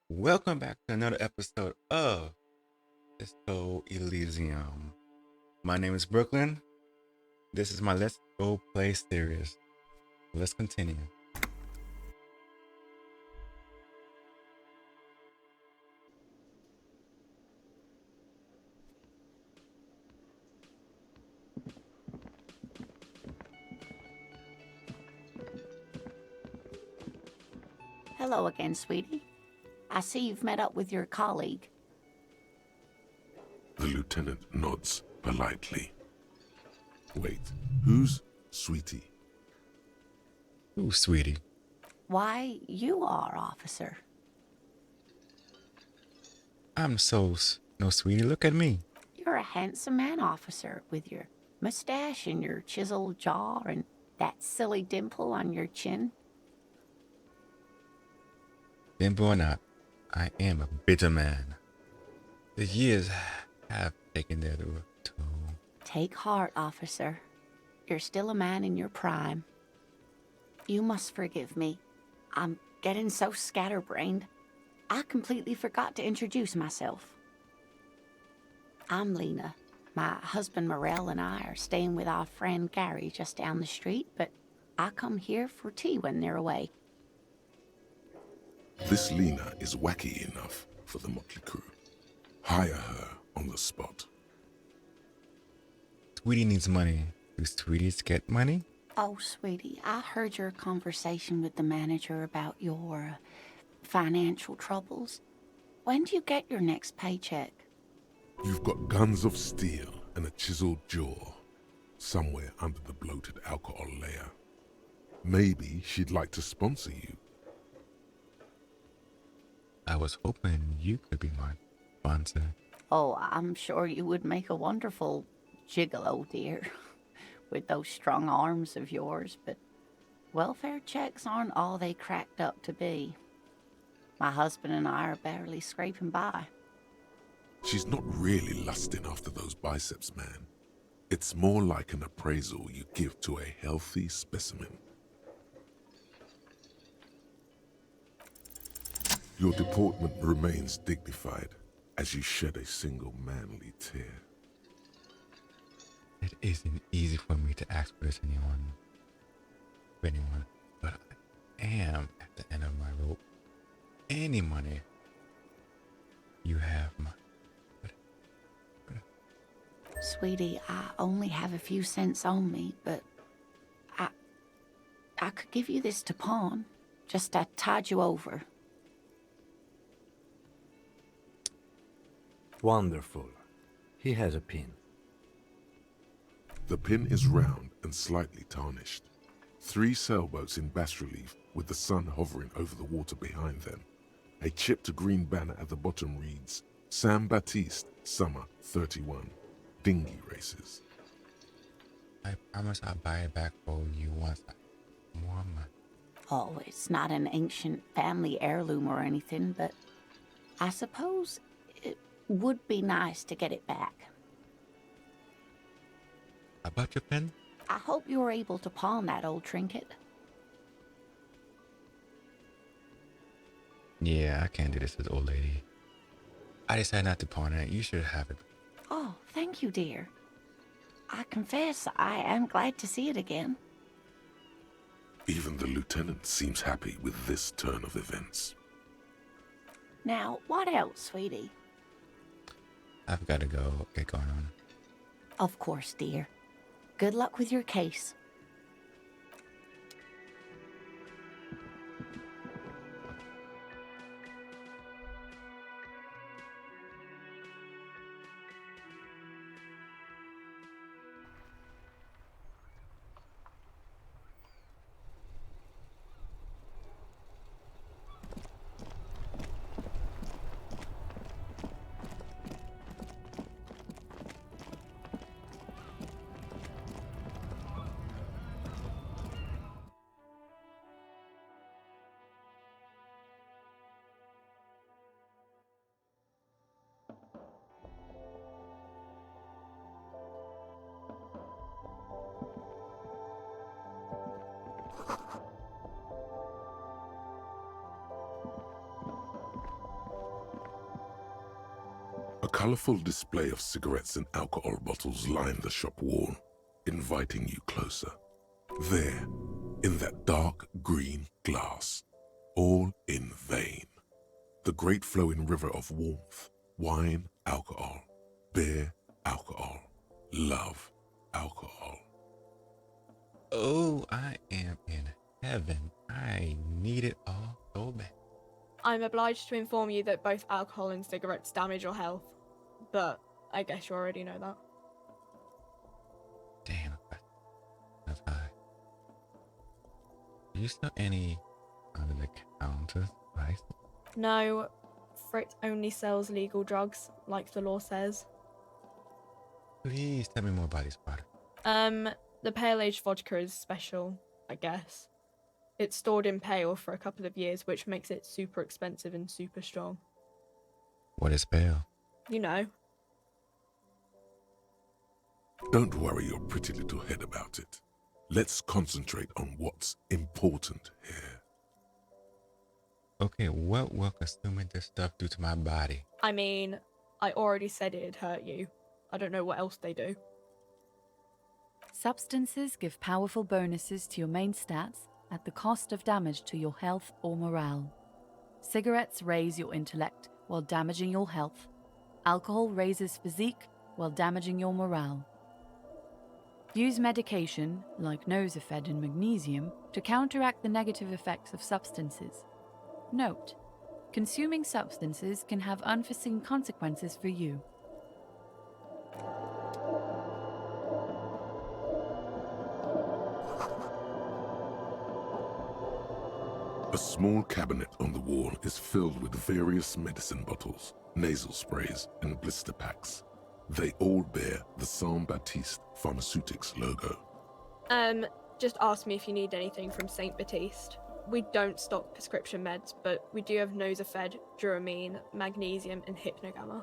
Welcome back to another episode of Disco Elysium. My name is Brooklyn. This is my Let's Go Play series. Let's continue. Hello again, sweetie. I see you've met up with your colleague. The lieutenant nods politely. Wait, who's Sweetie? Ooh, sweetie. Why, you are, officer. I'm no sweetie. Look at me. You're a handsome man, officer, with your mustache and your chiseled jaw and that silly dimple on your chin. Bimbo or not, I am a bitter man. The years have taken their toll. Take heart, officer. You're still a man in your prime. You must forgive me. I'm getting so scatterbrained. I completely forgot to introduce myself. I'm Lena. My husband Morel and I are staying with our friend Gary just down the street, but I come here for tea when they're away. This Lena is wacky enough for the motley crew. Hire her on the spot. Sweetie needs money. Do sweeties get money? Oh, sweetie, I heard your conversation with the manager about your financial troubles. When do you get your next paycheck? You've got guns of steel and a chiseled jaw somewhere under the bloated alcohol layer. Maybe she'd like to sponsor you. I was hoping you could be my sponsor. Oh, I'm sure you would make a wonderful gigolo, dear, with those strong arms of yours, but welfare checks aren't all they cracked up to be. My husband and I are barely scraping by. She's not really lusting after those biceps, man. It's more like an appraisal you give to a healthy specimen. Your deportment remains dignified as you shed a single manly tear. It isn't easy for me to ask for this anyone, but I am at the end of my rope. Any money you have, Sweetie, I only have a few cents on me, but I could give you this to pawn. Just to tide you over. Wonderful. He has a pin. The pin is round and slightly tarnished. 3 sailboats in bas-relief with the sun hovering over the water behind them. A chipped green banner at the bottom reads, San Baptiste, Summer 31. Dinghy races. I promise I'll buy it back for you once more money. Oh, it's not an ancient family heirloom or anything, but I suppose it would be nice to get it back. About your pen? I hope you were able to pawn that old trinket. Yeah, I can't do this to the old lady. I decided not to pawn it. You should have it. Oh, thank you, dear. I confess I am glad to see it again. Even the lieutenant seems happy with this turn of events. Now, what else, sweetie? I've got to go get going on. Of course, dear. Good luck with your case. A colourful display of cigarettes and alcohol bottles line the shop wall, inviting you closer. There, in that dark green glass, all in vain. The great flowing river of warmth, wine, alcohol, beer, alcohol, love, alcohol. Oh, I am in heaven. I need it all so bad. I'm obliged to inform you that both alcohol and cigarettes damage your health, but I guess you already know that. Damn, that's high. Do you sell any under the counter spice? No, Frit only sells legal drugs, like the law says. Please tell me more about this product. The pale aged vodka is special, I guess. It's stored in pale for a couple of years, which makes it super expensive and super strong. What is pale? You know. Don't worry your pretty little head about it. Let's concentrate on what's important here. Okay, what will consuming this stuff do to my body? I mean, I already said it'd hurt you. I don't know what else they do. Substances give powerful bonuses to your main stats at the cost of damage to your health or morale. Cigarettes raise your intellect while damaging your health. Alcohol raises physique while damaging your morale. Use medication, like Nosafed and magnesium, to counteract the negative effects of substances. Note: consuming substances can have unforeseen consequences for you. A small cabinet on the wall is filled with various medicine bottles, nasal sprays, and blister packs. They all bear the Saint Baptiste Pharmaceutics logo. Just ask me if you need anything from Saint Baptiste. We don't stock prescription meds, but we do have Nosafed, Duramine, magnesium, and Hypnogamma.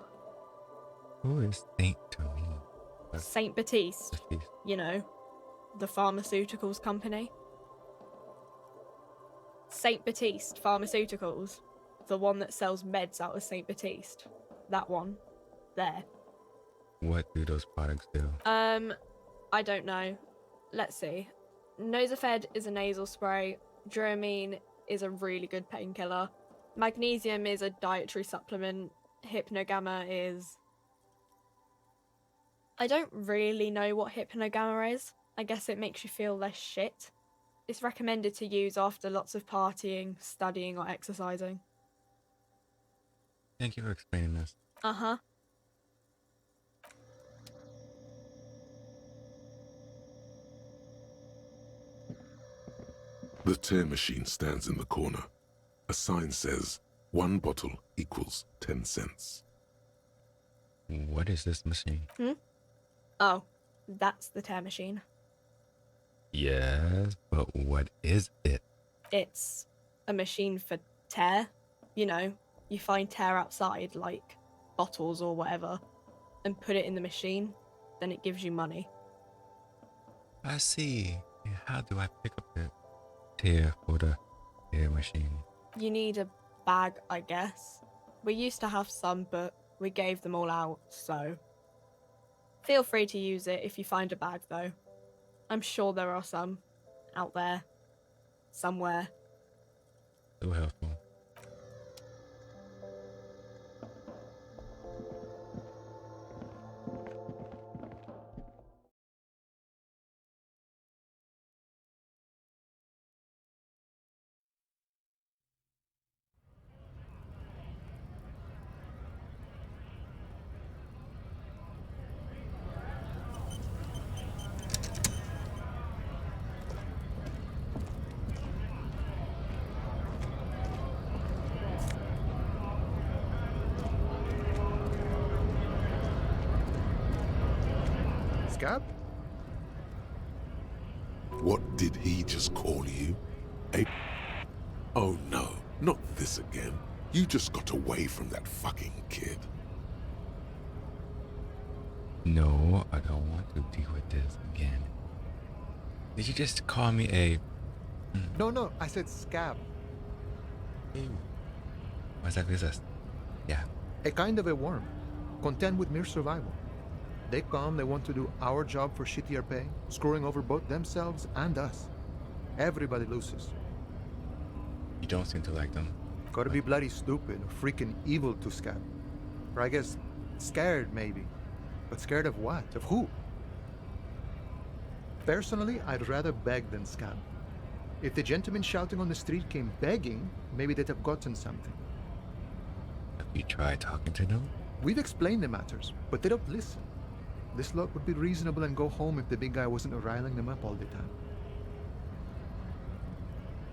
Who is Saint to me? Saint Baptiste, you know, the pharmaceuticals company. Saint Baptiste Pharmaceuticals, the one that sells meds out of Saint Baptiste. That one. There. What do those products do? I don't know. Let's see. Nosafed is a nasal spray. Duramine is a really good painkiller. Magnesium is a dietary supplement. Hypnogamma is... I don't really know what Hypnogamma is. I guess it makes you feel less shit. It's recommended to use after lots of partying, studying, or exercising. Thank you for explaining this. Uh-huh. The tear machine stands in the corner. A sign says, 1 bottle equals 10 cents. What is this machine? Oh, that's the tear machine. Yes, but what is it? It's a machine for tear. You know, you find tear outside, like bottles or whatever, and put it in the machine, then it gives you money. I see. And how do I pick up the tear for the tear machine? You need a bag, I guess. We used to have some, but we gave them all out, so... Feel free to use it if you find a bag, though. I'm sure there are some out there, somewhere. So helpful. Scab? What did he just call you? Oh no, not this again. You just got away from that fucking kid. No, I don't want to deal with this again. Did you just call me a... No, I said scab. What's that? Yeah. A kind of a worm. content with mere survival. They come, they want to do our job for shittier pay, screwing over both themselves and us. Everybody loses. You don't seem to like them. Gotta be bloody stupid or freaking evil to scab. Or I guess scared, maybe. But scared of what? Of who? Personally, I'd rather beg than scab. If the gentleman shouting on the street came begging, maybe they'd have gotten something. Have you tried talking to them? We've explained the matters, but they don't listen. This lot would be reasonable and go home if the big guy wasn't riling them up all the time.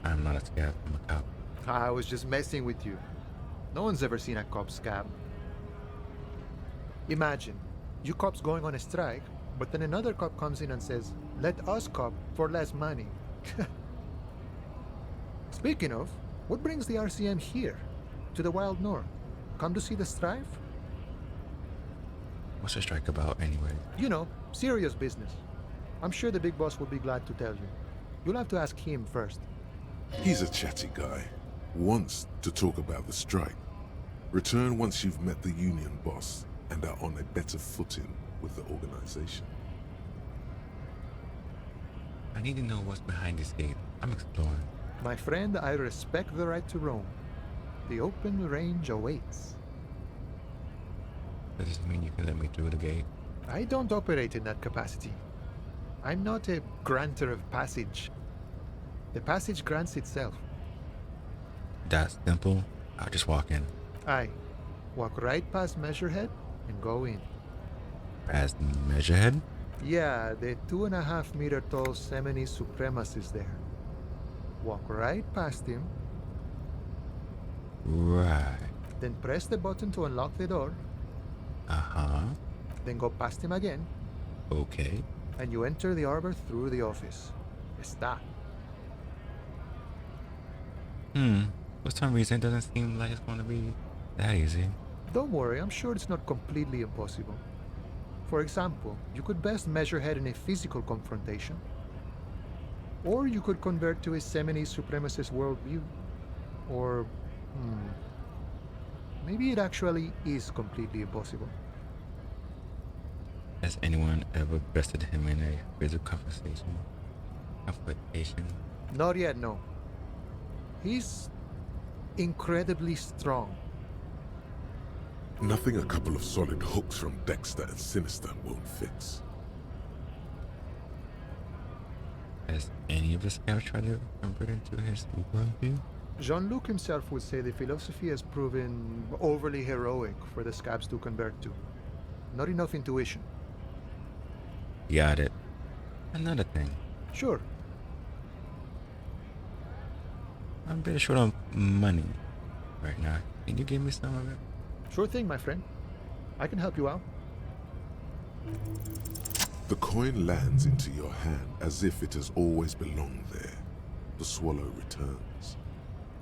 I'm not a scab, I'm a cop. I was just messing with you. No one's ever seen a cop scab. Imagine, you cops going on a strike, but then another cop comes in and says, "Let us cop for less money." Speaking of, what brings the RCM here? To the Wild North? Come to see the strife? What's the strike about anyway? You know, serious business. I'm sure the big boss will be glad to tell you. You'll have to ask him first. He's a chatty guy. Wants to talk about the strike. Return once you've met the union boss and are on a better footing with the organization. I need to know what's behind this gate. I'm exploring. My friend, I respect the right to roam. The open range awaits. Does this mean you can let me through the gate? I don't operate in that capacity. I'm not a granter of passage. The passage grants itself. That's simple. I'll just walk in. Aye. Walk right past Measurehead and go in. As Measurehead? Yeah, the 2.5 meter tall Semini supremacist there. Walk right past him, Right. then press the button to unlock the door, Uh-huh. then go past him again, Okay. and you enter the arbor through the office. Está. For some reason, it doesn't seem like it's going to be that easy. Don't worry, I'm sure it's not completely impossible. For example, you could best Measurehead in a physical confrontation. Or you could convert to a Semini supremacist worldview. Or, maybe it actually is completely impossible. Has anyone ever bested him in a physical conversation? Confrontation? Not yet, no. He's incredibly strong. Nothing a couple of solid hooks from Dexter and Sinister won't fix. Has any of the scouts tried to convert into his worldview? Jean-Luc himself would say the philosophy has proven overly heroic for the scabs to convert to. Not enough intuition. Got it. Another thing. Sure, I'm a bit short on money right now. Can you give me some of it? sure thing, my friend. I can help you out. The coin lands into your hand as if it has always belonged there. The swallow returns.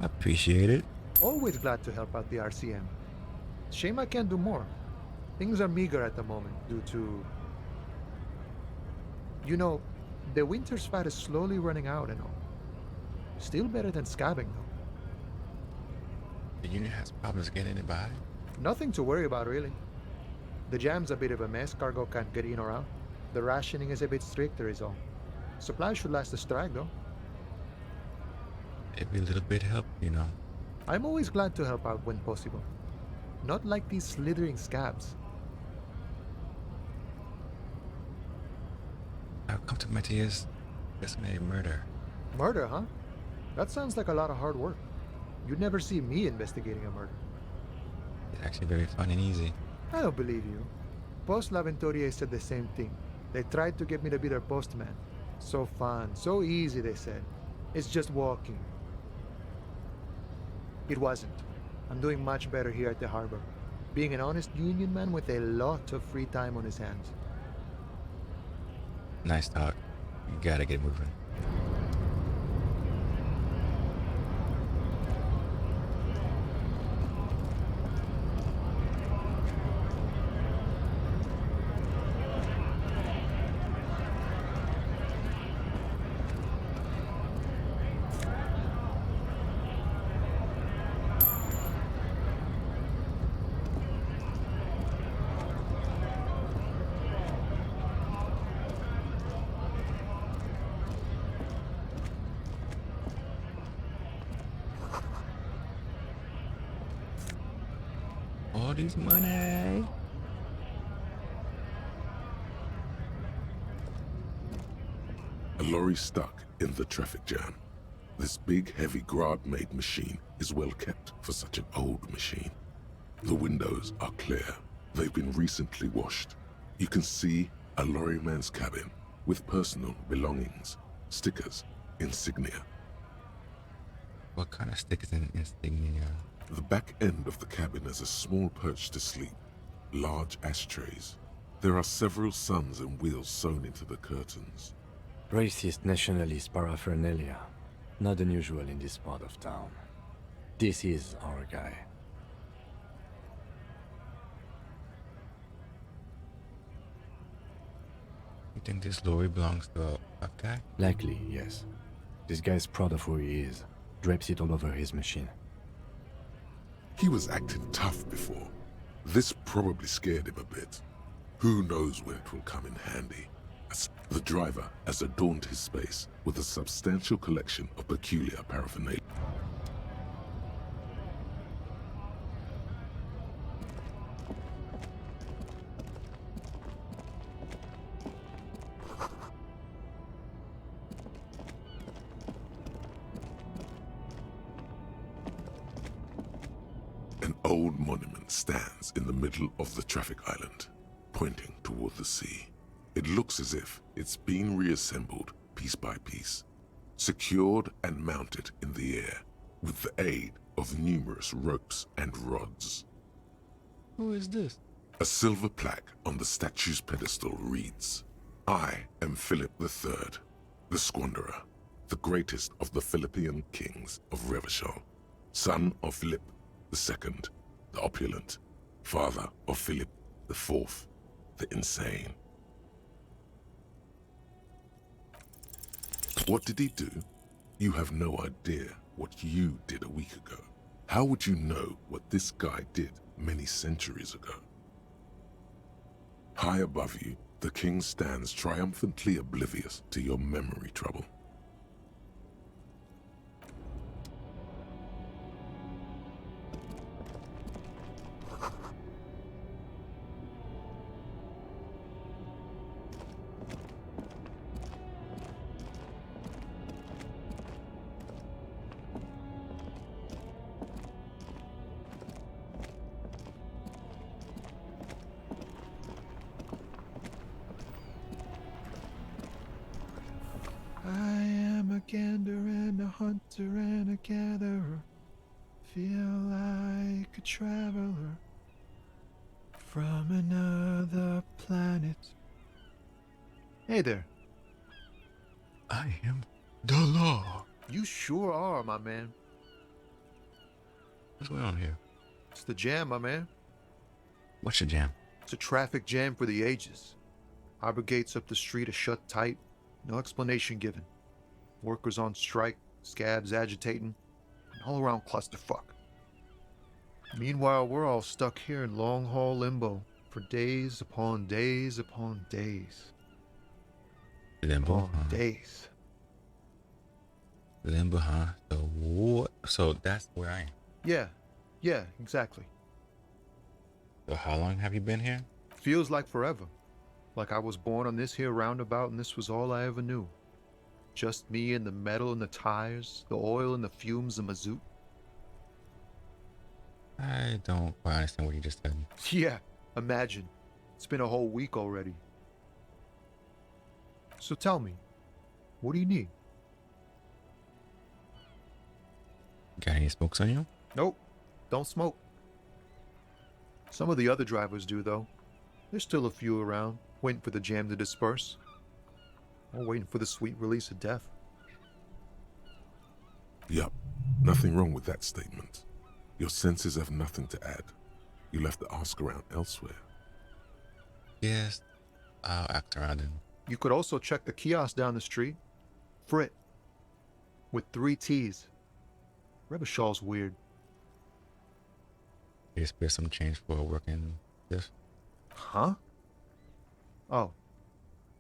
I appreciate it. Always glad to help out the RCM. Shame I can't do more. Things are meager at the moment due to... You know, the winter's fat is slowly running out and all. Still better than scabbing, though. The union has problems getting it by. Nothing to worry about, really. The jam's a bit of a mess, cargo can't get in or out. The rationing is a bit stricter is all. Supplies should last the strike, though. Every little bit help, you know. I'm always glad to help out when possible. Not like these slithering scabs. I've come to Matthias. This may murder. Murder, huh? That sounds like a lot of hard work. You'd never see me investigating a murder. It's actually very fun and easy. I don't believe you. Post L'Aventurier said the same thing. They tried to get me to be their postman. So fun, so easy, they said. It's just walking. It wasn't. I'm doing much better here at the harbor. Being an honest union man with a lot of free time on his hands. Nice talk. You gotta get moving. all this money. A lorry stuck in the traffic jam. This big, heavy Grad-made machine is well kept for such an old machine. The windows are clear. They've been recently washed. You can see a lorryman's cabin with personal belongings, stickers, insignia. What kind of stickers and insignia? The back end of the cabin has a small perch to sleep, large ashtrays. There are several suns and wheels sewn into the curtains. Racist nationalist paraphernalia. Not unusual in this part of town. This is our guy. You think this lorry belongs to a guy? Likely, yes. This guy's proud of who he is. Drapes it all over his machine. He was acting tough before. This probably scared him a bit. Who knows when it will come in handy. The driver has adorned his space with a substantial collection of peculiar paraphernalia. An old monument stands in the middle of the traffic island, pointing toward the sea. It looks as if it's been reassembled piece by piece, secured and mounted in the air with the aid of numerous ropes and rods. Who is this? A silver plaque on the statue's pedestal reads, "I am Philip III, the Squanderer, the greatest of the Philippian kings of Revachol, son of Philip II, the opulent, father of Philip IV, the insane." What did he do? You have no idea what you did a week ago. How would you know what this guy did many centuries ago? High above you, the king stands triumphantly oblivious to your memory trouble. I am a gander and a hunter and a gatherer. Feel like a traveler from another planet. Hey there. I am the law. You sure are, my man. What's going on here? It's the jam, my man. What's your jam? It's a traffic jam for the ages. Harbor gates up the street are shut tight. No explanation given. Workers on strike, scabs agitating, an all-around clusterfuck. Meanwhile, we're all stuck here in long-haul limbo for days upon days upon days. Limbo, Upon huh? days. Limbo, huh? So what? So that's where I am. Yeah, exactly. So how long have you been here? Feels like forever. Like I was born on this here roundabout and this was all I ever knew. Just me and the metal and the tires, the oil and the fumes of mazout. I don't quite understand what you just said. Yeah, imagine. It's been a whole week already. So tell me, what do you need? Got any smokes on you? Nope, don't smoke. Some of the other drivers do, though. There's still a few around, waiting for the jam to disperse. Or waiting for the sweet release of death. Yup, nothing wrong with that statement. Your senses have nothing to add. You'll have to ask around elsewhere. Yes, I'll act around and You could also check the kiosk down the street. Frit. With 3 T's. Revachol's weird. just spare some change for working this. Huh? Oh.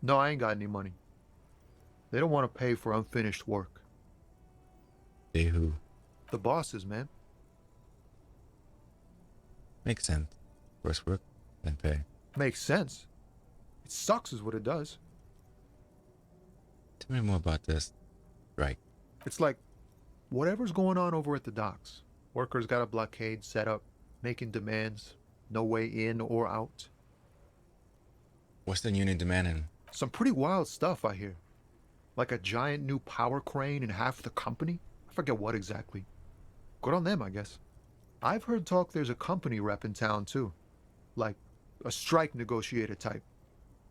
No, I ain't got any money. They don't want to pay for unfinished work. They who? The bosses, man. Makes sense. First work, then pay. Makes sense. It sucks is what it does. Tell me more about this strike. It's like whatever's going on over at the docks. Workers got a blockade set up, making demands, no way in or out. What's the union demanding? Some pretty wild stuff, I hear. Like a giant new power crane in half the company? I forget what exactly. Good on them, I guess. I've heard talk there's a company rep in town, too. Like a strike negotiator type.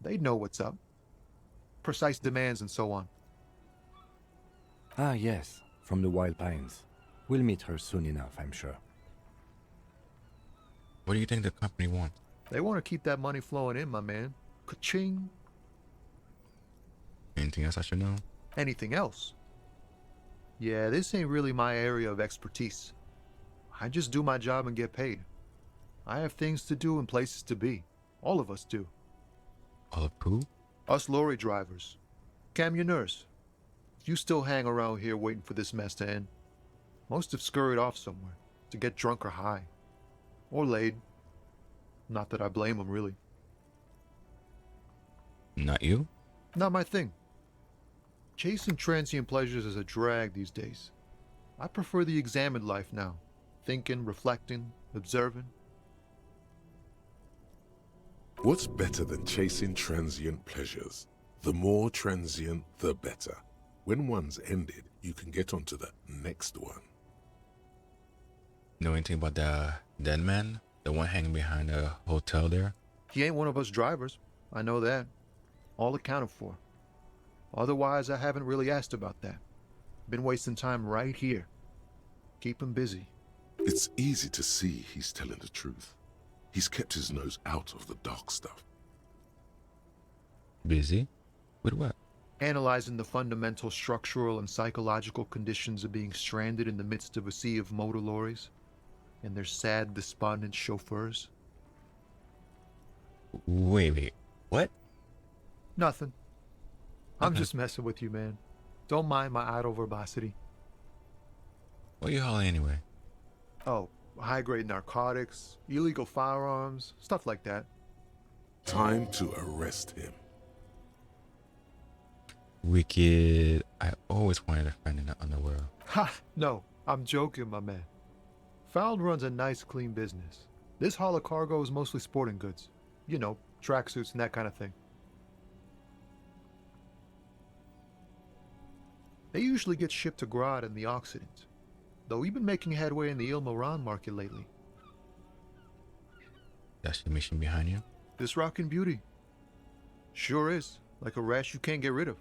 They'd know what's up. Precise demands and so on. Ah, yes, from the Wild Pines. We'll meet her soon enough, I'm sure. What do you think the company wants? They want to keep that money flowing in, my man. Ka-ching. Anything else I should know? Anything else? Yeah, this ain't really my area of expertise. I just do my job and get paid. I have things to do and places to be. All of us do. All of who? Us lorry drivers. Camionneurs. You still hang around here waiting for this mess to end. Most have scurried off somewhere to get drunk or high. Or laid. Not that I blame them, really. Not you? Not my thing. Chasing transient pleasures is a drag these days. I prefer the examined life now. Thinking, reflecting, observing. What's better than chasing transient pleasures? The more transient, the better. When one's ended, you can get onto the next one. Know anything about the dead man? The one hanging behind the hotel there? He ain't one of us drivers. I know that. All accounted for. Otherwise, I haven't really asked about that. Been wasting time right here. Keep him busy. It's easy to see he's telling the truth. He's kept his nose out of the dark stuff. Busy? With what? Analyzing the fundamental structural and psychological conditions of being stranded in the midst of a sea of motor lorries and their sad, despondent chauffeurs. Wait. What? Nothing. I'm Okay. just messing with you, man. Don't mind my idle verbosity. What you hauling anyway? Oh, high-grade narcotics, illegal firearms, stuff like that. Time to arrest him. Wicked. I always wanted a friend in the underworld. Ha! No, I'm joking, my man. Found runs a nice, clean business. This haul of cargo is mostly sporting goods. You know, tracksuits and that kind of thing. They usually get shipped to Grodd in the Occident, though we've been making headway in the Ilmaran market lately. That's the mission behind you? This rockin' beauty. Sure is, like a rash you can't get rid of.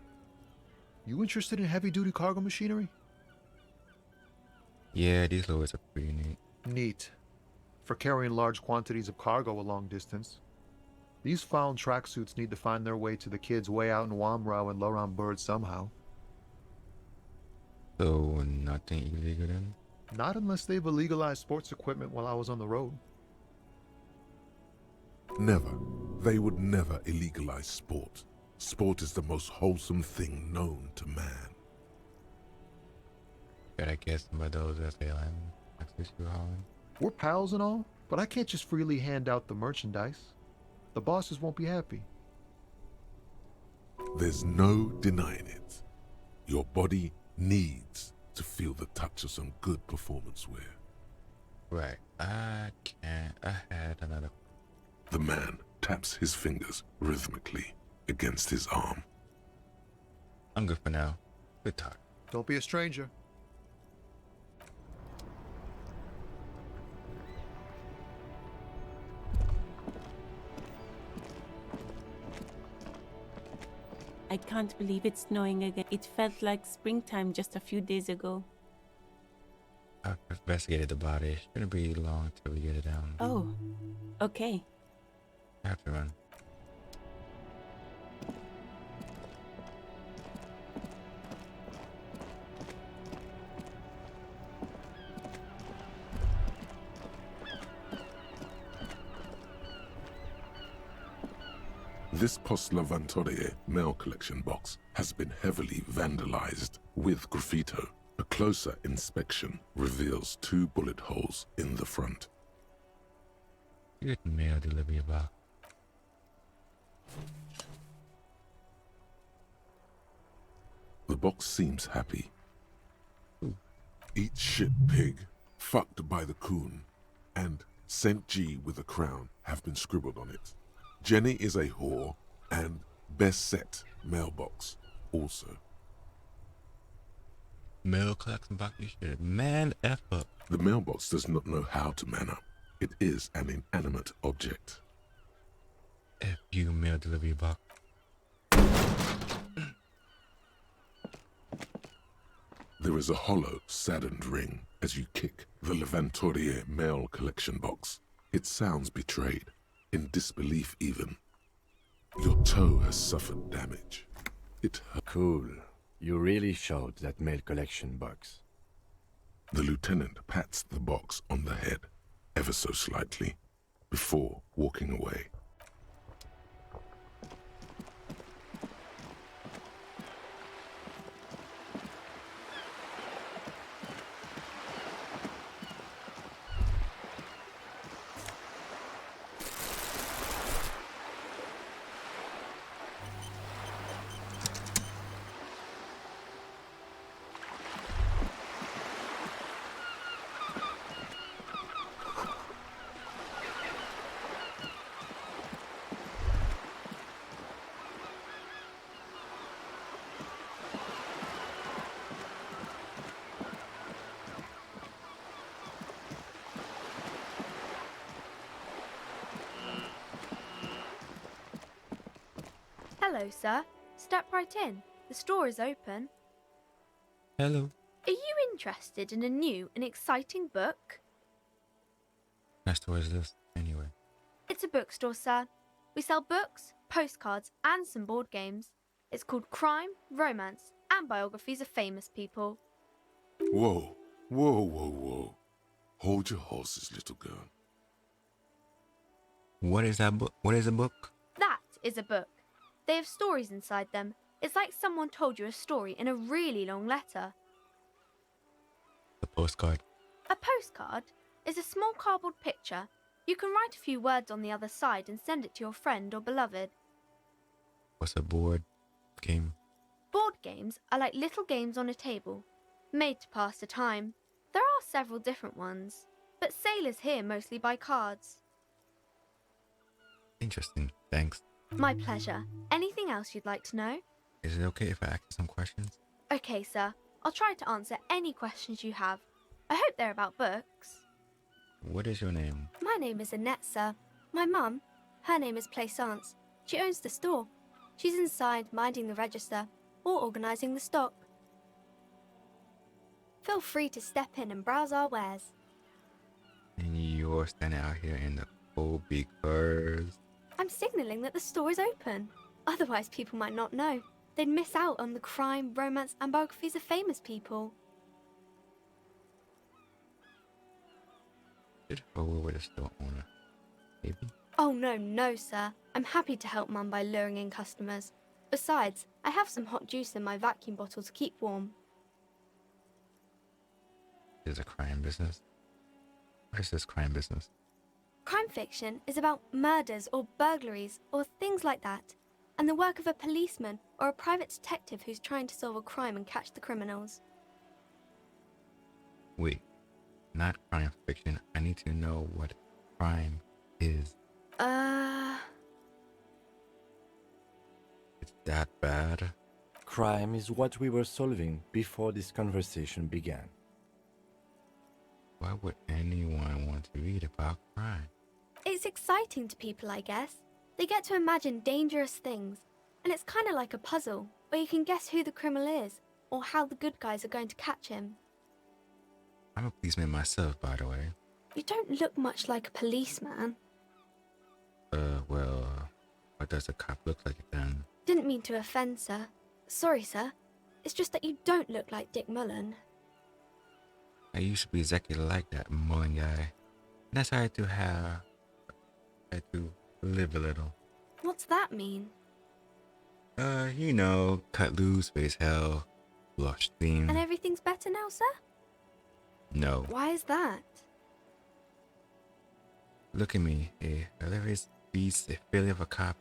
You interested in heavy-duty cargo machinery? Yeah, these lures are pretty neat. Neat. For carrying large quantities of cargo a long distance. These found tracksuits need to find their way to the kids way out in Wamrau and Loran Bird somehow. So, nothing illegal then? Not unless they've illegalized sports equipment while I was on the road. Never. They would never illegalize sport. Sport is the most wholesome thing known to man. Gotta get some of those SALM access you hauling. We're pals and all, but I can't just freely hand out the merchandise. The bosses won't be happy. There's no denying it. Your body needs to feel the touch of some good performance wear. Right. I had another. The man taps his fingers rhythmically against his arm. I'm good for now. Good talk. Don't be a stranger. I can't believe it's snowing again. It felt like springtime just a few days ago. I've investigated the body. Shouldn't be long till we get it down. Oh, okay. I have to run. This Post Lavantorie mail collection box has been heavily vandalized with graffito. A closer inspection reveals 2 bullet holes in the front. Good mail delivery box. The box seems happy. Ooh. Eat shit pig, fucked by the coon, and St. G with a crown have been scribbled on it. Jenny is a whore, and best set mailbox also. Mail collection box. You should man F up. The mailbox does not know how to man up. It is an inanimate object. F you mail delivery box. There is a hollow, saddened ring as you kick the Levantorie mail collection box. It sounds betrayed, in disbelief even. Your toe has suffered damage. It hurt. Cool. You really showed that mail collection box. The lieutenant pats the box on the head, ever so slightly, before walking away. Hello, sir. Step right in. The store is open. Hello. Are you interested in a new and exciting book? Next door is this anyway. It's a bookstore, sir. We sell books, postcards, and some board games. It's called Crime, Romance, and Biographies of Famous People. Whoa, whoa, whoa, whoa. Hold your horses, little girl. What is that book? What is a book? That is a book. They have stories inside them. It's like someone told you a story in a really long letter. A postcard. A postcard is a small cardboard picture. You can write a few words on the other side and send it to your friend or beloved. What's a board game? Board games are like little games on a table, made to pass the time. There are several different ones, but sailors here mostly buy cards. Interesting. Thanks. My pleasure. Anything else you'd like to know? Is it okay if I ask you some questions? Okay, sir. I'll try to answer any questions you have. I hope they're about books. What is your name? My name is Annette, sir. My mum, her name is Plaisance. She owns the store. She's inside minding the register or organising the stock. Feel free to step in and browse our wares. And you're standing out here in the cold because... I'm signalling that the store is open. Otherwise, people might not know. They'd miss out on the crime, romance, and biographies of famous people. Should forward with a store owner. Maybe? Oh, no, sir. I'm happy to help Mum by luring in customers. Besides, I have some hot juice in my vacuum bottle to keep warm. Is a crime business? What is this crime business? Crime fiction is about murders or burglaries or things like that, and the work of a policeman or a private detective who's trying to solve a crime and catch the criminals. Wait, not crime fiction. I need to know what crime is. It's that bad? Crime is what we were solving before this conversation began. Why would anyone want to read about crime? It's exciting to people, I guess. They get to imagine dangerous things, and it's kind of like a puzzle, where you can guess who the criminal is, or how the good guys are going to catch him. I'm a policeman myself, by the way. You don't look much like a policeman. Well, what does a cop look like then? Didn't mean to offend, sir. Sorry, sir. It's just that you don't look like Dick Mullen. I used to be exactly like that Mullen guy. And I decided to live a little. What's that mean? You know, cut loose, face hell, blush theme. And everything's better now, sir? No. Why is that? Look at me, a hilarious beast, a failure of a cop.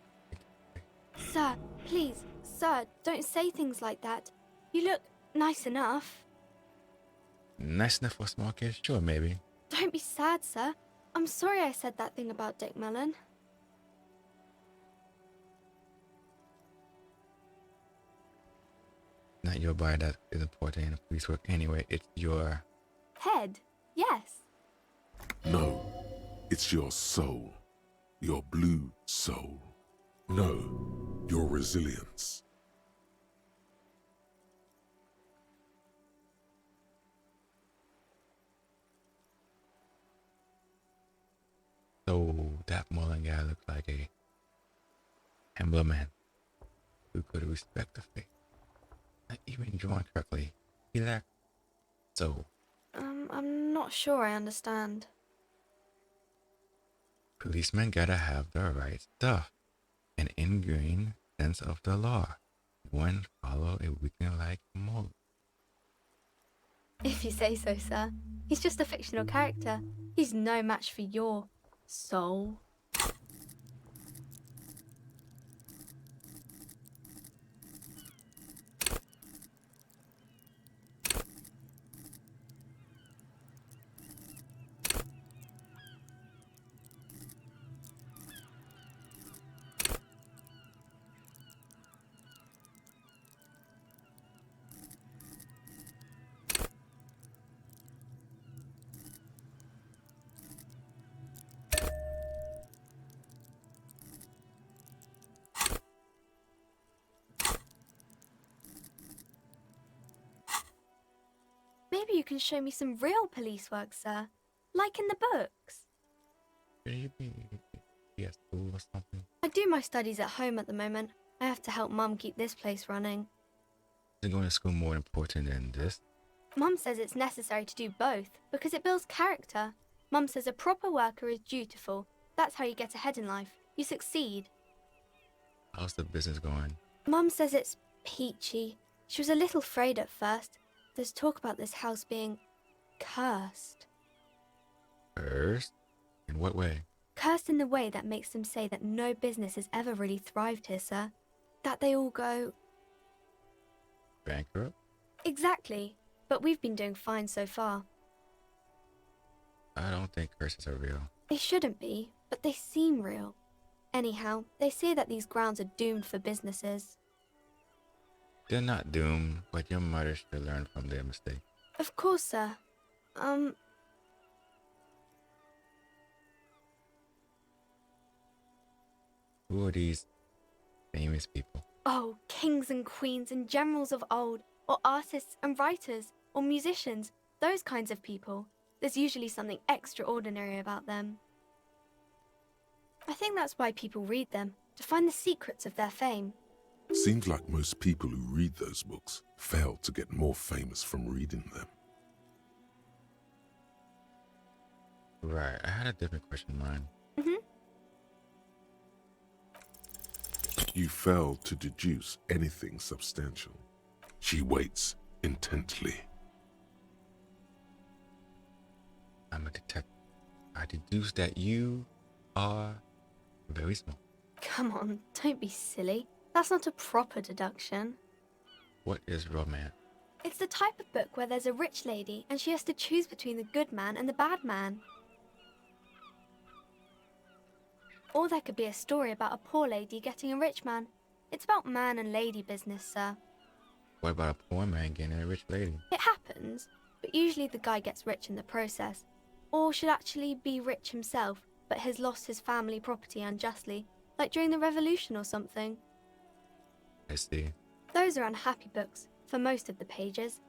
Sir, please, sir, don't say things like that. You look nice enough. Nice enough for a small kid? Sure, maybe. Don't be sad, sir. I'm sorry I said that thing about Dick Mellon. Not your body that is important in the police work anyway. It's your... Head, yes. No, it's your soul. Your blue soul. No, your resilience. So that Mullen guy looked like a humble man who could respect the faith. Not even drawn correctly. He lacked soul. I'm not sure I understand. Policemen gotta have the right stuff. An ingrained sense of the law. One follow a weekend like Mullen. If you say so, sir. He's just a fictional character. He's no match for your soul. Maybe you can show me some real police work, sir. Like in the books. Should you be at school or something? I do my studies at home at the moment. I have to help Mum keep this place running. Is going to school more important than this? Mum says it's necessary to do both because it builds character. Mum says a proper worker is dutiful. That's how you get ahead in life. You succeed. How's the business going? Mum says it's peachy. She was a little afraid at first. There's talk about this house being cursed. Cursed? In what way? Cursed in the way that makes them say that no business has ever really thrived here, sir. That they all go... Bankrupt? Exactly. But we've been doing fine so far. I don't think curses are real. They shouldn't be, but they seem real. Anyhow, they say that these grounds are doomed for businesses. They're not doomed, but your mother should learn from their mistake. Of course, sir. Who are these famous people? Oh, kings and queens and generals of old, or artists and writers, or musicians, those kinds of people. There's usually something extraordinary about them. I think that's why people read them, to find the secrets of their fame. Seems like most people who read those books fail to get more famous from reading them. Right, I had a different question in mind. You fail to deduce anything substantial. She waits intently. I'm a detective. I deduce that you are very small. Come on, don't be silly. That's not a proper deduction. What is romance? It's the type of book where there's a rich lady and she has to choose between the good man and the bad man. Or there could be a story about a poor lady getting a rich man. It's about man and lady business, sir. What about a poor man getting a rich lady? It happens, but usually the guy gets rich in the process. Or should actually be rich himself, but has lost his family property unjustly, like during the revolution or something. I see. Those are unhappy books, for most of the pages.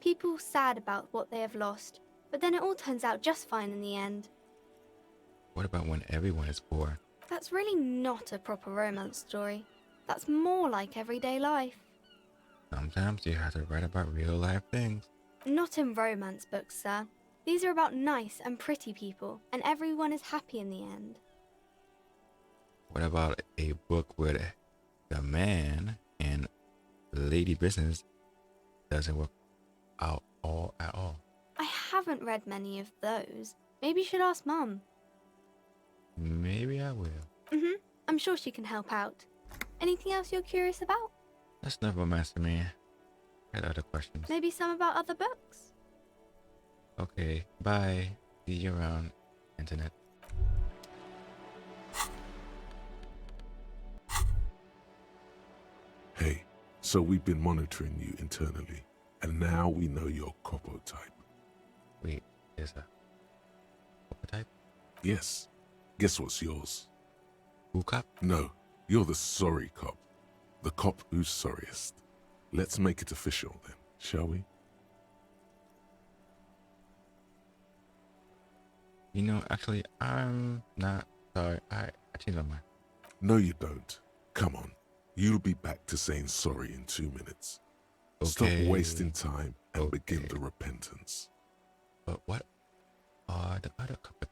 People sad about what they have lost, but then it all turns out just fine in the end. What about when everyone is poor? That's really not a proper romance story. That's more like everyday life. Sometimes you have to write about real life things. Not in romance books, sir. These are about nice and pretty people, and everyone is happy in the end. What about a book where the man and lady business doesn't work out at all? I haven't read many of those. Maybe you should ask Mum. I will. I'm sure she can help out. Anything else you're curious about? That's not romance to me. I had other questions. Maybe some about other books? Okay, bye. See you around, internet. Hey, so we've been monitoring you internally, and now we know your Copo type. Wait, there's a what type? Yes. Guess what's yours? Who cop? No, you're the sorry cop. The cop who's sorriest. Let's make it official then, shall we? You know, actually, I'm not sorry. I changed my mind. No, you don't. Come on. You'll be back to saying sorry in 2 minutes. Stop Okay. wasting time and begin Okay. the repentance. But what are the other cop?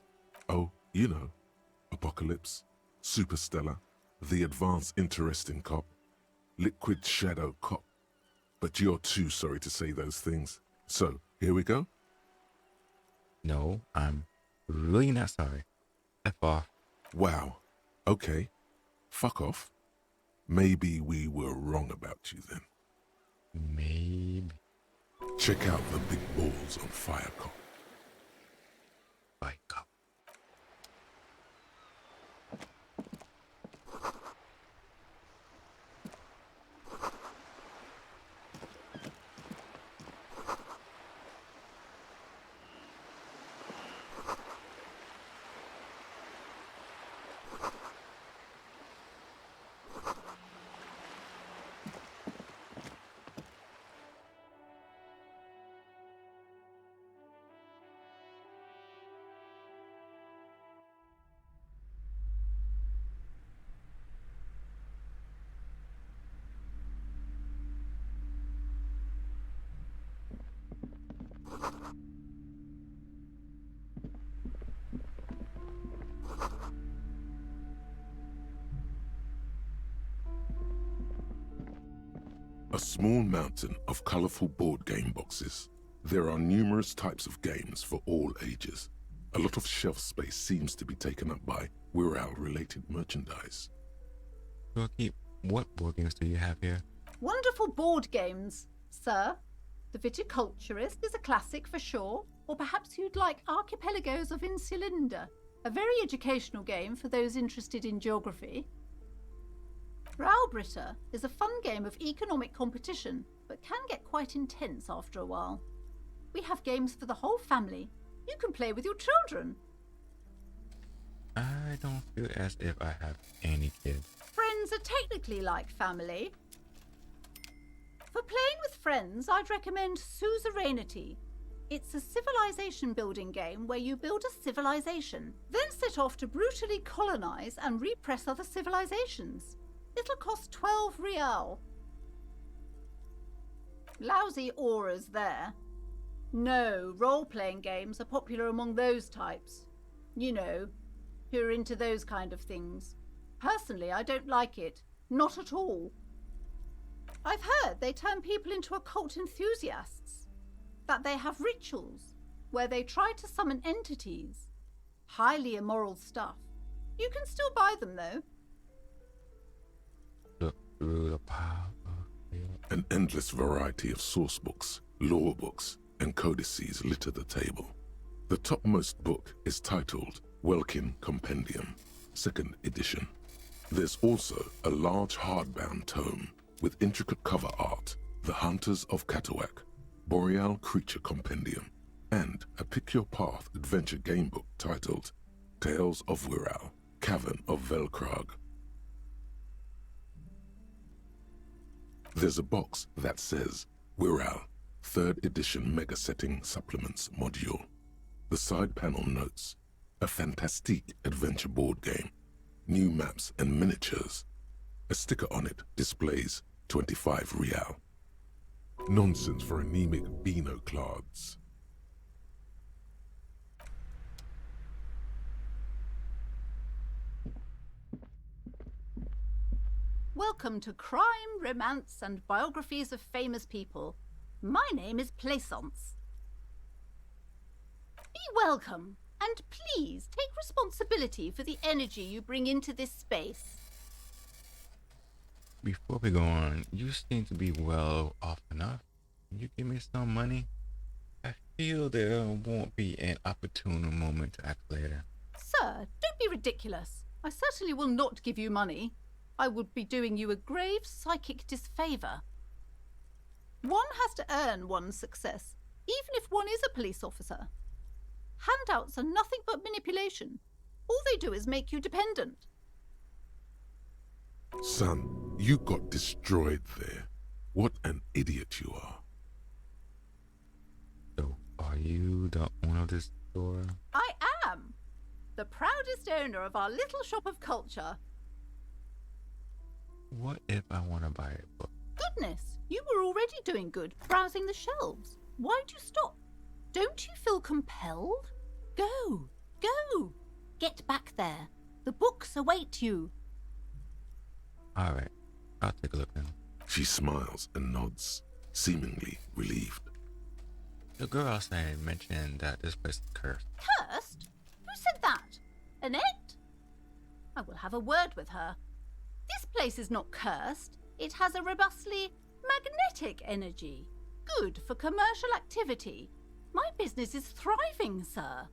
Oh, you know, Apocalypse, Superstellar, the Advanced Interesting Cop, Liquid Shadow Cop. But you're too sorry to say those things. So, here we go. No, I'm really not sorry. F off. Wow. Okay. Fuck off. Maybe we were wrong about you then. Maybe. Check out the big balls on Fire Cop. By cop. A small mountain of colorful board game boxes. There are numerous types of games for all ages. A lot of shelf space seems to be taken up by Wirral-related merchandise. Rocky, what board games do you have here? Wonderful board games, sir. The Viticulturist is a classic for sure, or perhaps you'd like Archipelagos of Insulinda, a very educational game for those interested in geography. Raubritter is a fun game of economic competition, but can get quite intense after a while. We have games for the whole family. You can play with your children. I don't feel as if I have any kids. Friends are technically like family. For playing with friends, I'd recommend Suzerainty. It's a civilization building game where you build a civilization, then set off to brutally colonize and repress other civilizations. It'll cost 12 real. Lousy auras there. No, role-playing games are popular among those types. You know, who are into those kind of things. Personally, I don't like it. Not at all. I've heard they turn people into occult enthusiasts. That they have rituals where they try to summon entities. Highly immoral stuff. You can still buy them, though. Look through the power of your... An endless variety of source books, lore books, and codices litter the table. The topmost book is titled Welkin Compendium, 2nd edition. There's also a large hardbound tome with intricate cover art, The Hunters of Catawak, Boreal Creature Compendium, and a Pick Your Path adventure game book titled Tales of Wirral, Cavern of Velkrag. There's a box that says Wirral, 3rd edition Mega Setting Supplements Module. The side panel notes, a fantastique adventure board game, new maps and miniatures. A sticker on it displays 25 real. Nonsense for anemic Beano-clads. Welcome to Crime, Romance, and Biographies of Famous People. My name is Plaisance. Be welcome. And please take responsibility for the energy you bring into this space. Before we go on, you seem to be well off enough. Can you give me some money? I feel there won't be an opportune moment to act later. Sir, don't be ridiculous. I certainly will not give you money. I would be doing you a grave psychic disfavour. One has to earn one's success, even if one is a police officer. Handouts are nothing but manipulation. All they do is make you dependent. Son, you got destroyed there. What an idiot you are. So, are you the owner of this store? I am the proudest owner of our little shop of culture. What if I want to buy a book? Goodness, you were already doing good, browsing the shelves. Why'd you stop? Don't you feel compelled? Go, go. Get back there. The books await you. All right, I'll take a look then. She smiles and nods, seemingly relieved. The girl outside mentioned that this place is cursed. Cursed? Who said that? Annette? I will have a word with her. This place is not cursed. It has a robustly magnetic energy. Good for commercial activity. My business is thriving, sir.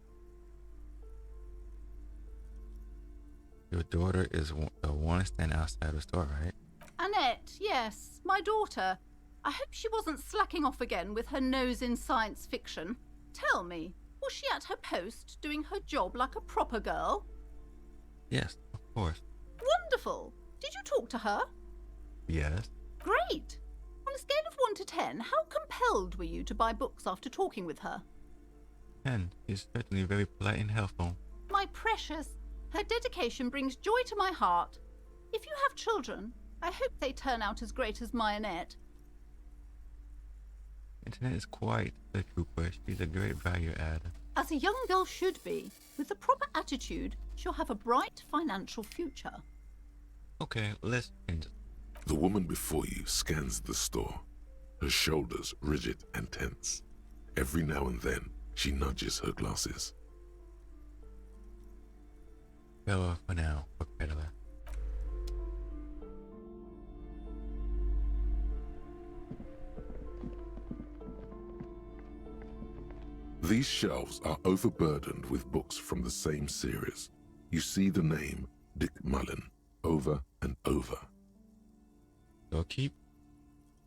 Your daughter is the one standing outside the store, right? Annette, yes, my daughter. I hope she wasn't slacking off again with her nose in science fiction. Tell me, was she at her post doing her job like a proper girl? Yes, of course. Wonderful. Did you talk to her? Yes. Great. On a scale of 1 to 10, how compelled were you to buy books after talking with her? 10. She's certainly very polite and helpful. My precious, her dedication brings joy to my heart. If you have children, I hope they turn out as great as my Annette. Internet is quite the trooper. She's a great value add. As a young girl should be. With the proper attitude, she'll have a bright financial future. Okay, let's change it. The woman before you scans the store, her shoulders rigid and tense. Every now and then, she nudges her glasses. Farewell for now, book peddler. These shelves are overburdened with books from the same series. You see the name Dick Mullen over and over. So keep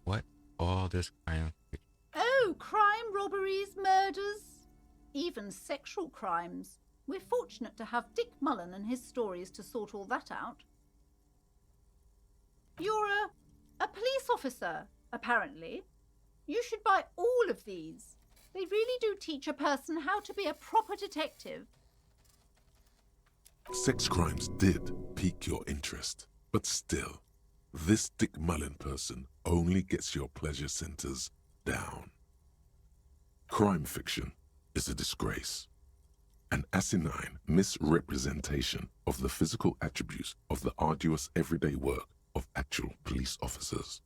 what? All this crime fiction. Oh, crime, robberies, murders, even sexual crimes. We're fortunate to have Dick Mullen and his stories to sort all that out. You're a police officer, apparently. You should buy all of these. They really do teach a person how to be a proper detective. Sex crimes did pique your interest, but still, this Dick Mullen person only gets your pleasure centers down. Crime fiction is a disgrace, an asinine misrepresentation of the physical attributes of the arduous everyday work of actual police officers.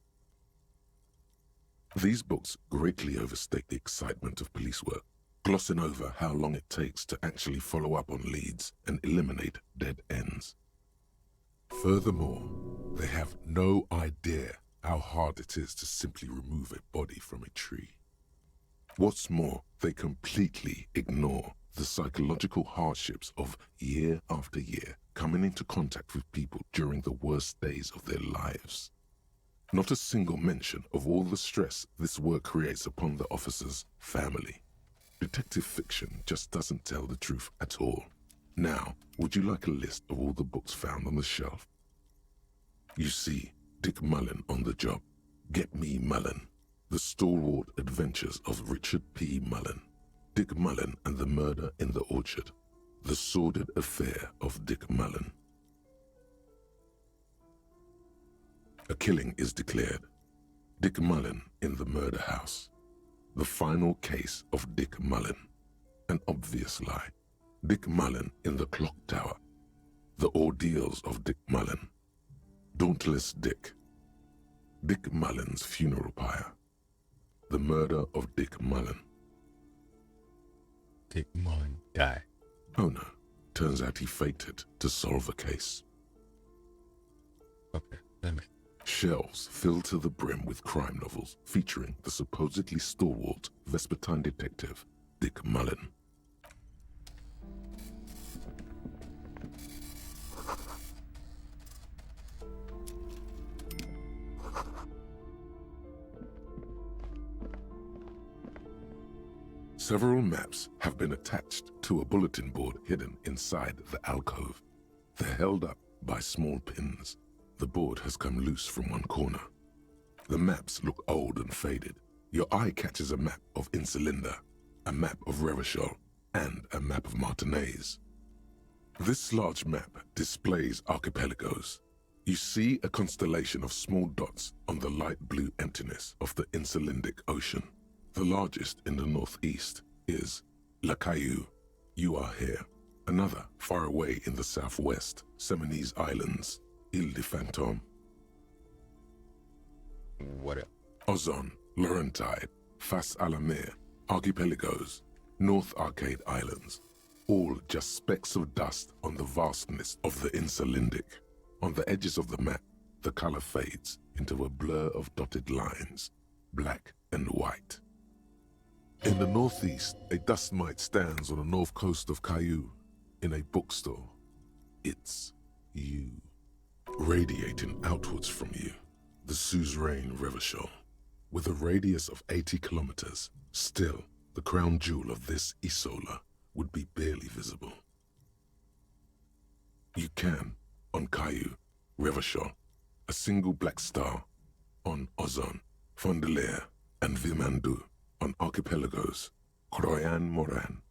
These books greatly overstate the excitement of police work, glossing over how long it takes to actually follow up on leads and eliminate dead ends. Furthermore, they have no idea how hard it is to simply remove a body from a tree. What's more, they completely ignore the psychological hardships of year after year coming into contact with people during the worst days of their lives. Not a single mention of all the stress this work creates upon the officer's family. Detective fiction just doesn't tell the truth at all. Now, would you like a list of all the books found on the shelf? You see Dick Mullen on the job. Get Me Mullen. The Stalwart Adventures of Richard P. Mullen. Dick Mullen and the Murder in the Orchard. The Sordid Affair of Dick Mullen. A killing is declared. Dick Mullen in the murder house. The Final Case of Dick Mullen. An obvious lie. Dick Mullen in the clock tower. The Ordeals of Dick Mullen. Dauntless Dick. Dick Mullen's funeral pyre. The murder of Dick Mullen. Dick Mullen die. Oh no, turns out he faked it to solve a case. Okay, let me. Shelves filled to the brim with crime novels featuring the supposedly stalwart Vespertine detective Dick Mullen. Several maps have been attached to a bulletin board hidden inside the alcove. They're held up by small pins. The board has come loose from one corner. The maps look old and faded. Your eye catches a map of Insulinda, a map of Revachol, and a map of Martinez. This large map displays archipelagos. You see a constellation of small dots on the light blue emptiness of the Insulindic Ocean. The largest in the northeast is La Caillou. You are here. Another far away in the southwest, Seminese Islands, Ile de Fantôme. What else? Ozon, Laurentide, Fas à la Mer, Archipelagos, North Arcade Islands, all just specks of dust on the vastness of the Insulindic. On the edges of the map, the color fades into a blur of dotted lines, black and white. In the northeast, a dust mite stands on the north coast of Caillou, in a bookstore. It's you. Radiating outwards from you, the suzerain Revachol. With a radius of 80 kilometers, still, the crown jewel of this Isola would be barely visible. You can, on Caillou, Revachol, a single black star, on Ozon, Fondelier, and Vilmandu, on archipelagos, Croyan Moran,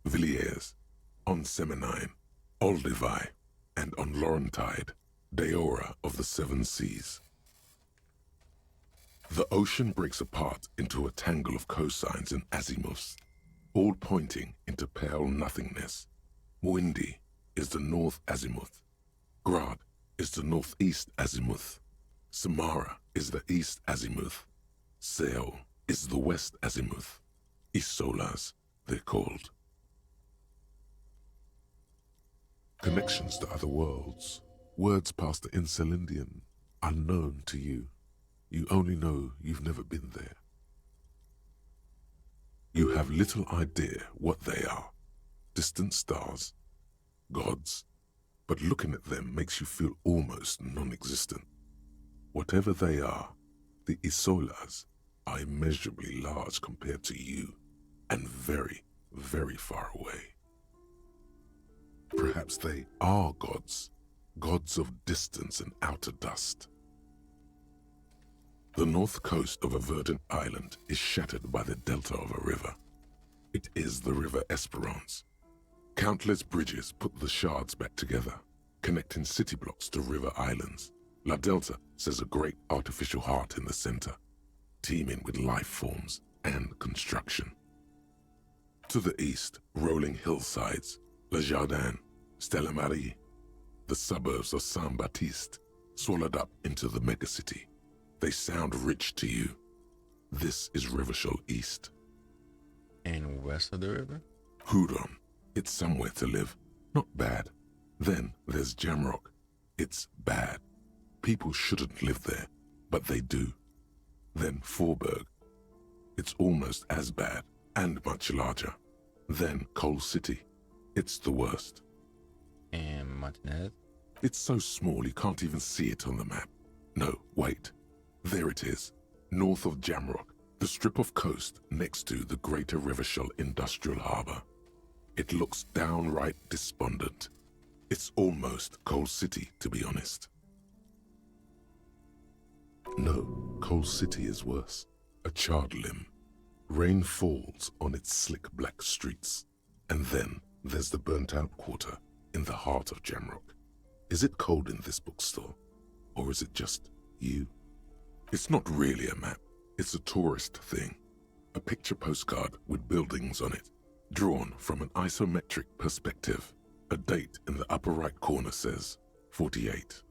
Villiers, on Seminine, Olduvai, and on Laurentide, Deora of the Seven Seas. The ocean breaks apart into a tangle of cosines and azimuths, all pointing into pale nothingness. Windy is the north azimuth. Grad is the northeast azimuth. Samara is the east azimuth. Seol is the west azimuth. Isolas, they're called. Connections to other worlds, words past the Insulindian, unknown to you. You only know you've never been there. You have little idea what they are. Distant stars, gods, but looking at them makes you feel almost non-existent. Whatever they are, the Isolas are immeasurably large compared to you, and very, very far away. Perhaps they are gods, gods of distance and outer dust. The north coast of a verdant island is shattered by the delta of a river. It is the River Esperance. Countless bridges put the shards back together, connecting city blocks to river islands. La Delta says a great artificial heart in the center, teeming with life forms and construction. To the east, rolling hillsides, Le Jardin, Stella Marie, the suburbs of Saint-Baptiste, swallowed up into the megacity. They sound rich to you. This is Revachol East. And west of the river? Hudon. It's somewhere to live. Not bad. Then there's Jamrock. It's bad. People shouldn't live there, but they do. Then Forberg. It's almost as bad, and much larger. Then Coal City. It's the worst. And Martinez? It's so small you can't even see it on the map. No, wait. There it is, north of Jamrock, the strip of coast next to the Greater Revachol Industrial Harbour. It looks downright despondent. It's almost Coal City, to be honest. No, Coal City is worse. A charred limb. Rain falls on its slick black streets. And then there's the burnt-out quarter in the heart of Jamrock. Is it cold in this bookstore? Or is it just you? It's not really a map. It's a tourist thing. A picture postcard with buildings on it, drawn from an isometric perspective. A date in the upper right corner says 48.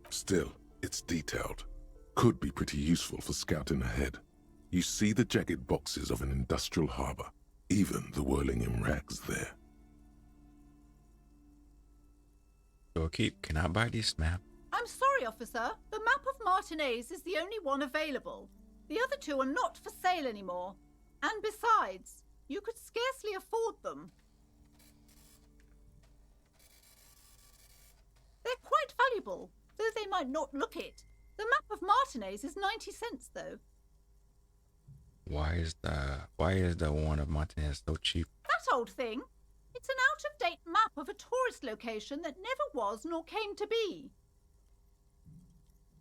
Still, it's detailed. Could be pretty useful for scouting ahead. You see the jagged boxes of an industrial harbour, even the whirling in rags there. Doorkeep, can I buy this map? I'm sorry, officer. The map of Martinez is the only one available. The other two are not for sale anymore. And besides, you could scarcely afford them. They're quite valuable, though they might not look it. The map of Martinez is 90 cents, though. Why is the one of Martinez so cheap? That old thing. It's an out-of-date map of a tourist location that never was nor came to be.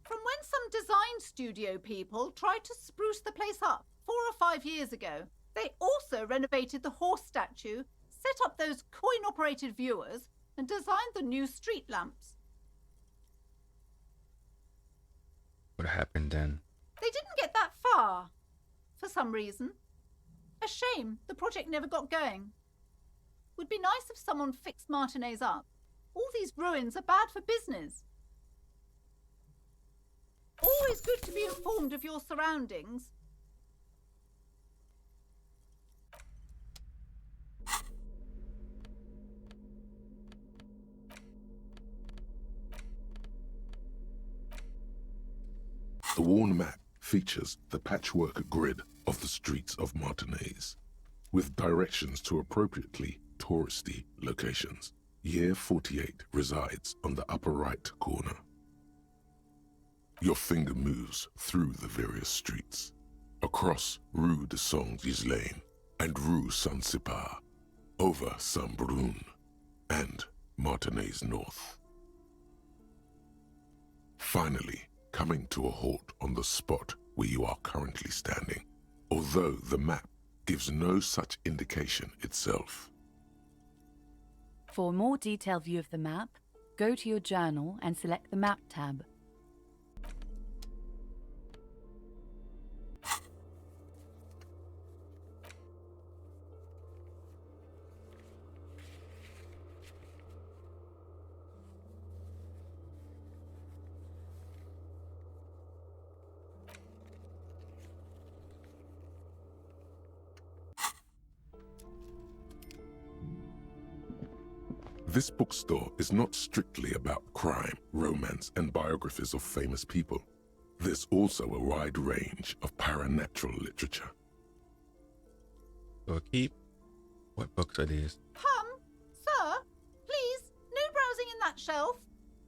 From when some design studio people tried to spruce the place up 4 or 5 years ago. They also renovated the horse statue, set up those coin-operated viewers, and designed the new street lamps. What happened then? They didn't get that far, for some reason. A shame the project never got going. Would be nice if someone fixed Martinez up. All these ruins are bad for business. Always good to be informed of your surroundings. The worn map features the patchwork grid of the streets of Martinez, with directions to appropriately touristy locations. Year 48 resides on the upper right corner. Your finger moves through the various streets, across Rue de Saint-Ghislain and Rue Saint-Sipar, over Saint-Brun and Martinez North. Finally, coming to a halt on the spot where you are currently standing, although the map gives no such indication itself. For a more detailed view of the map, go to your journal and select the Map tab. This bookstore is not strictly about crime, romance, and biographies of famous people. There's also a wide range of paranatural literature. Doorkeep, what books are these? Sir, please, no browsing in that shelf.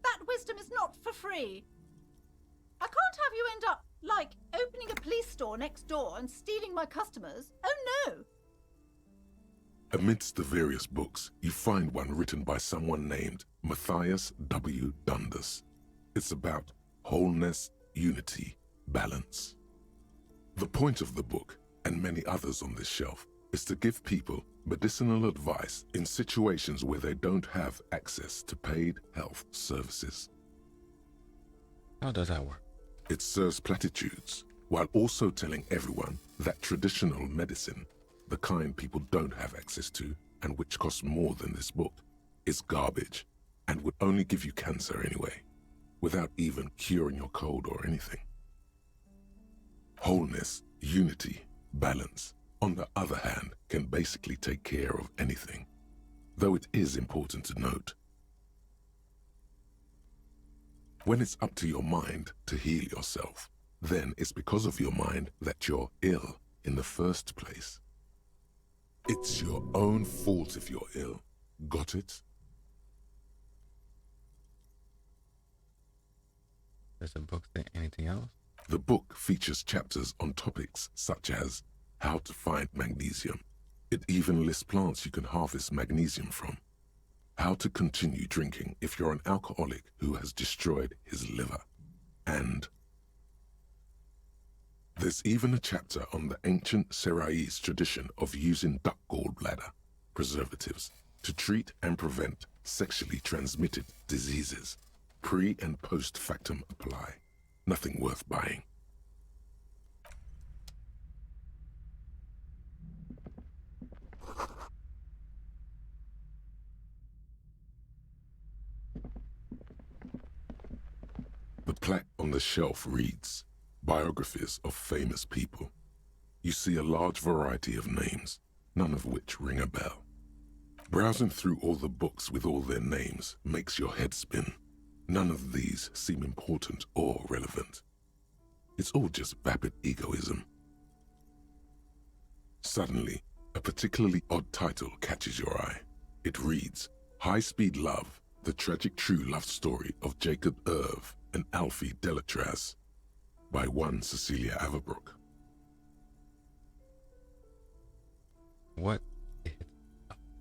That wisdom is not for free. I can't have you end up, like, opening a police store next door and stealing my customers. Oh no! Amidst the various books, you find one written by someone named Matthias W. Dundas. It's about wholeness, unity, balance. The point of the book, and many others on this shelf, is to give people medicinal advice in situations where they don't have access to paid health services. How does that work? It serves platitudes, while also telling everyone that traditional medicine, the kind people don't have access to and which costs more than this book, is garbage and would only give you cancer anyway, without even curing your cold or anything. Wholeness, unity, balance, on the other hand, can basically take care of anything, though it is important to note. When it's up to your mind to heal yourself, then it's because of your mind that you're ill in the first place. It's your own fault if you're ill. Got it? Does the book say anything else? The book features chapters on topics such as how to find magnesium. It even lists plants you can harvest magnesium from. How to continue drinking if you're an alcoholic who has destroyed his liver. And there's even a chapter on the ancient Seraïs tradition of using duck gallbladder preservatives to treat and prevent sexually transmitted diseases. Pre and post factum apply. Nothing worth buying. The plaque on the shelf reads, Biographies of famous people. You see a large variety of names, none of which ring a bell. Browsing through all the books with all their names makes your head spin. None of these seem important or relevant. It's all just vapid egoism. Suddenly, a particularly odd title catches your eye. It reads, High Speed Love, the tragic true love story of Jacob Irv and Alfie Delatraz, by one Cecilia Averbrook. What?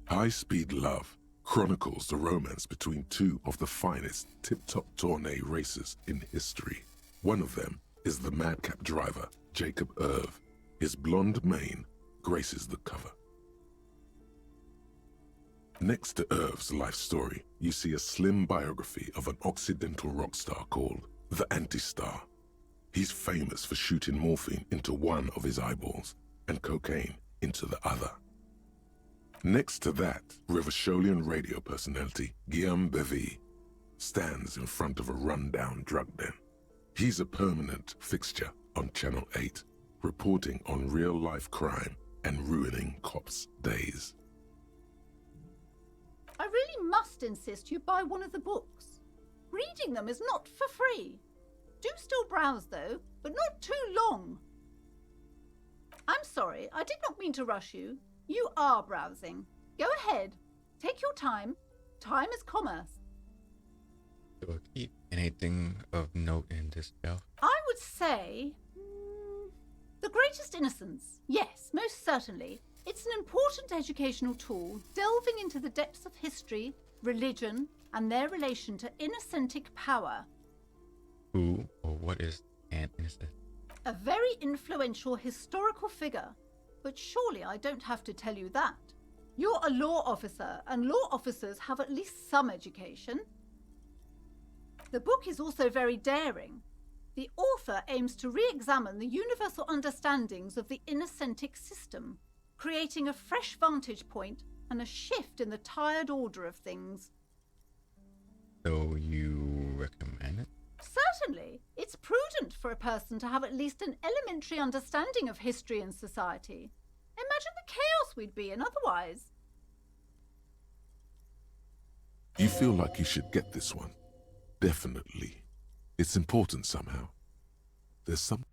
High Speed Love chronicles the romance between two of the finest tip-top tourney racers in history. One of them is the madcap driver, Jacob Irv. His blonde mane graces the cover. Next to Irv's life story, you see a slim biography of an Occidental rock star called the Anti-Star. He's famous for shooting morphine into one of his eyeballs and cocaine into the other. Next to that, Rivasholian radio personality Guillaume Bevy stands in front of a rundown drug den. He's a permanent fixture on Channel 8, reporting on real-life crime and ruining cops' days. I really must insist you buy one of the books. Reading them is not for free. Do still browse, though, but not too long. I'm sorry, I did not mean to rush you. You are browsing. Go ahead. Take your time. Time is commerce. Do I keep anything of note in this shelf? I would say... The Greatest Innocence. Yes, most certainly. It's an important educational tool, delving into the depths of history, religion, and their relation to innocentic power. Who or what is an innocent? A very influential historical figure. But surely I don't have to tell you that. You're a law officer, and law officers have at least some education. The book is also very daring. The author aims to re-examine the universal understandings of the innocentic system, creating a fresh vantage point and a shift in the tired order of things. So you recommend it? Certainly. It's prudent for a person to have at least an elementary understanding of history and society. Imagine the chaos we'd be in otherwise. You feel like you should get this one. Definitely. It's important somehow. There's some...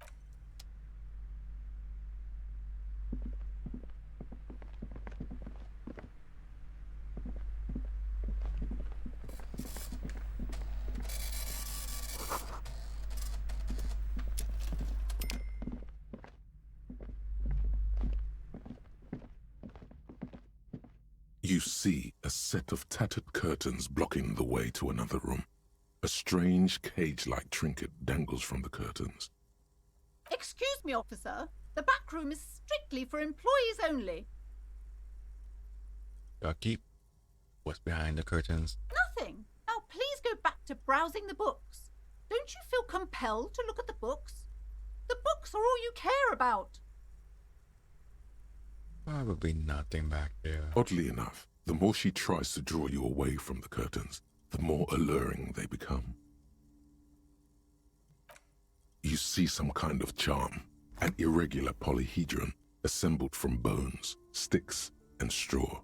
You see a set of tattered curtains blocking the way to another room. A strange cage-like trinket dangles from the curtains. Excuse me, officer. The back room is strictly for employees only. Do I keep what's behind the curtains? Nothing. Now please go back to browsing the books. Don't you feel compelled to look at the books? The books are all you care about. Probably nothing back there. Oddly enough, the more she tries to draw you away from the curtains, the more alluring they become. You see some kind of charm, an irregular polyhedron assembled from bones, sticks, and straw.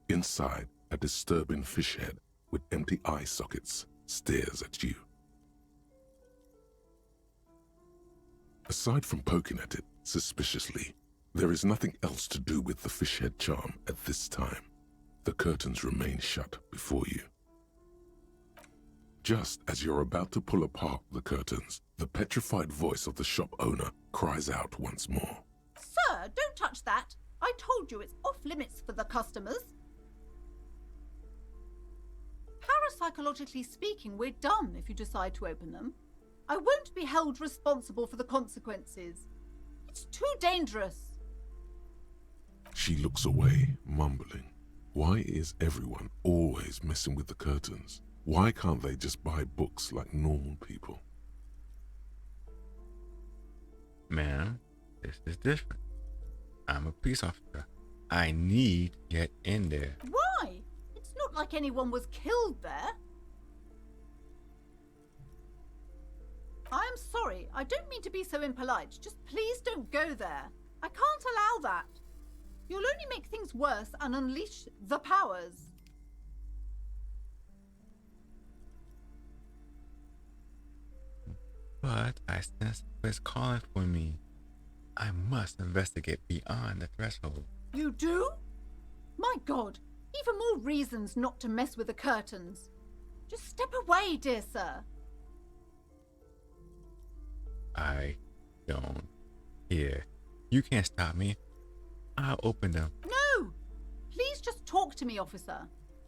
Inside, a disturbing fish head with empty eye sockets stares at you. Aside from poking at it suspiciously, there is nothing else to do with the fish head charm at this time. The curtains remain shut before you. Just as you're about to pull apart the curtains, the petrified voice of the shop owner cries out once more. Sir, don't touch that. I told you it's off limits for the customers. Parapsychologically speaking, we're done if you decide to open them. I won't be held responsible for the consequences. It's too dangerous. She looks away, mumbling. Why is everyone always messing with the curtains? Why can't they just buy books like normal people? Man, this is different. I'm a police officer. I need to get in there. Why? It's not like anyone was killed there. I am sorry. I don't mean to be so impolite. Just please don't go there. I can't allow that. You'll only make things worse and unleash the powers. But I sense it's calling for me. I must investigate beyond the threshold. You do? My God, even more reasons not to mess with the curtains. Just step away, dear sir. I don't care. You can't stop me. I'll open them. No! Please just talk to me, officer.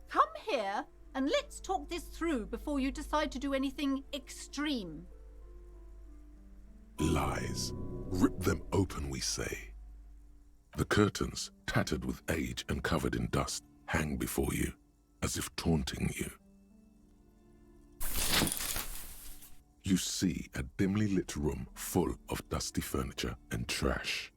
Come here and let's talk this through before you decide to do anything extreme. Lies. Rip them open, we say. The curtains, tattered with age and covered in dust, hang before you, as if taunting you. You see a dimly lit room full of dusty furniture and trash.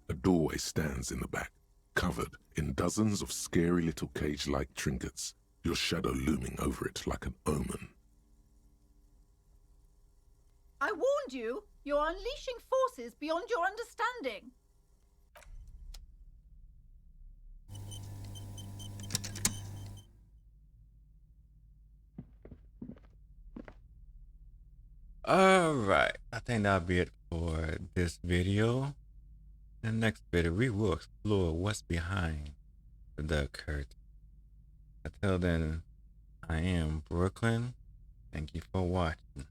A doorway stands in the back, covered in dozens of scary little cage-like trinkets, your shadow looming over it like an omen. I warned you, you're unleashing forces beyond your understanding. Alright, I think that'll be it for this video. In the next video, we will explore what's behind the curtain. Until then, I am Brooklyn. Thank you for watching.